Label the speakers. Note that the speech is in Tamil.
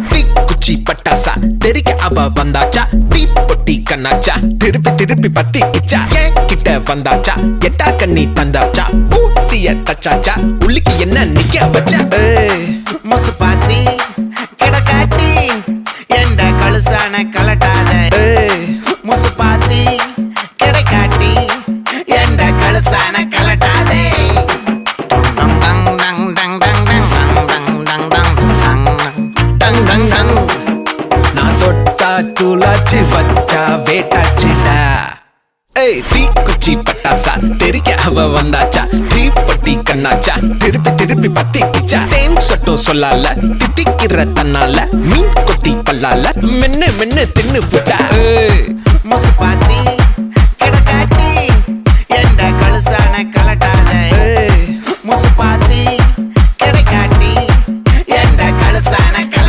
Speaker 1: தீக்குச்சி பட்டாசா தெரிக்க அவ வந்தாச்சா, தீப்பொட்டி கண்ணாச்சா திருப்பி திருப்பி பத்திக்கிச்சா, ஏன் கிட்ட வந்தாச்சா எட்டா கண்ணி தந்தாச்சா, பூசிய தச்சாச்சா உள்ளிக்கு என்ன நிக்க வச்சா.
Speaker 2: முசு பாத்தி கிடக்காட்டி எந்த கழுசான கலட்டாத. முசு பாத்தி கிடக்காட்டி எந்த கழுசான கலட்டாதே.
Speaker 1: நான் தொட்டா துளாச்சி வச்சா வேட்டாச்சிடா. தீக்குச்சி பட்டாசா தெரிக்க அவ வந்தாச்சா, தீப்பொட்டி கண்ணாச்சா திருப்பி திருப்பி பத்திக்கிச்சா, தேன் சொட்டும் சொல்லால தித்திக்கிற தன்னால மீன் கொத்தி பல்லால மென்னு மென்னு தின்னு புட்டா.
Speaker 2: முசு பாத்தி